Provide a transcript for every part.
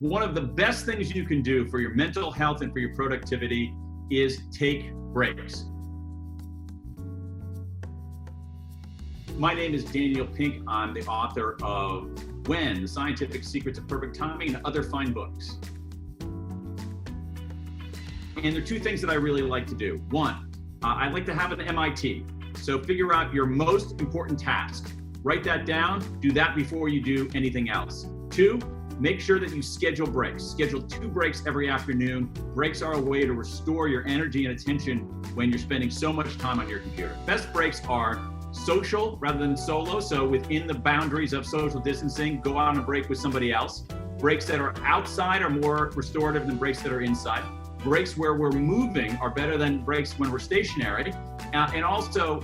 One of the best things you can do for your mental health and for your productivity is take breaks. My name is Daniel Pink. I'm the author of When, The Scientific Secrets of Perfect Timing, and other fine books. And there are two things that I really like to do. One, I like to have an MIT. So figure out your most important task. Write that down. Do that before you do anything else. Two, make sure that you schedule breaks. Schedule 2 breaks every afternoon. Breaks are a way to restore your energy and attention when you're spending so much time on your computer. Best breaks are social rather than solo. So within the boundaries of social distancing, go out on a break with somebody else. Breaks that are outside are more restorative than breaks that are inside. Breaks where we're moving are better than breaks when we're stationary. And also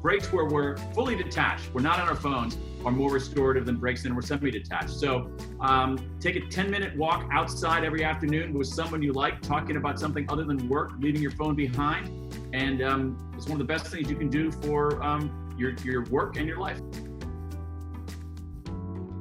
breaks where we're fully detached, we're not on our phones, are more restorative than breaks when we're semi-detached. So take a 10-minute walk outside every afternoon with someone you like, talking about something other than work, leaving your phone behind. And it's one of the best things you can do for your work and your life.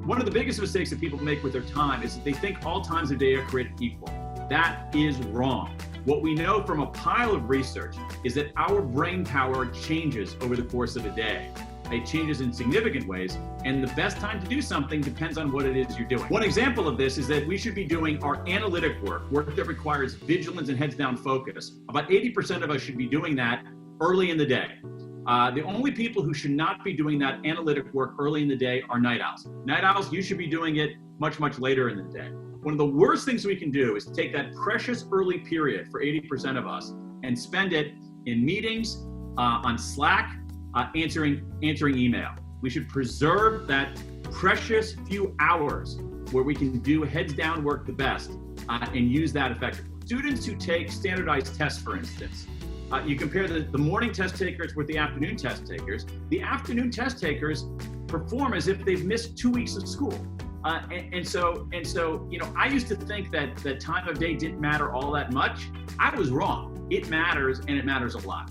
One of the biggest mistakes that people make with their time is that they think all times of day are created equal. That is wrong. What we know from a pile of research is that our brain power changes over the course of a day. It changes in significant ways, and the best time to do something depends on what it is you're doing. One example of this is that we should be doing our analytic work that requires vigilance and heads down focus. About 80% of us should be doing that early in the day. The only people who should not be doing that analytic work early in the day are night owls. Night owls, you should be doing it much, much later in the day. One of the worst things we can do is take that precious early period for 80% of us and spend it in meetings, on Slack, answering email. We should preserve that precious few hours where we can do heads down work the best and use that effectively. Students who take standardized tests, for instance, you compare the morning test takers with the afternoon test takers. The afternoon test takers perform as if they've missed 2 weeks of school. And so, you know, I used to think that the time of day didn't matter all that much. I was wrong. It matters, and it matters a lot.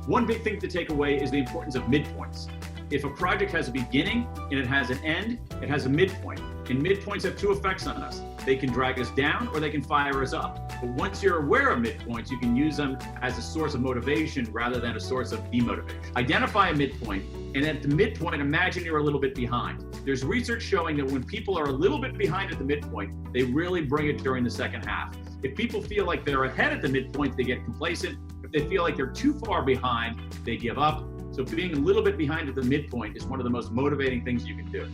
One big thing to take away is the importance of midpoints. If a project has a beginning and it has an end, it has a midpoint. And midpoints have 2 effects on us. They can drag us down or they can fire us up. But once you're aware of midpoints, you can use them as a source of motivation rather than a source of demotivation. Identify a midpoint, and at the midpoint, imagine you're a little bit behind. There's research showing that when people are a little bit behind at the midpoint, they really bring it during the second half. If people feel like they're ahead at the midpoint, they get complacent. If they feel like they're too far behind, they give up. So being a little bit behind at the midpoint is one of the most motivating things you can do.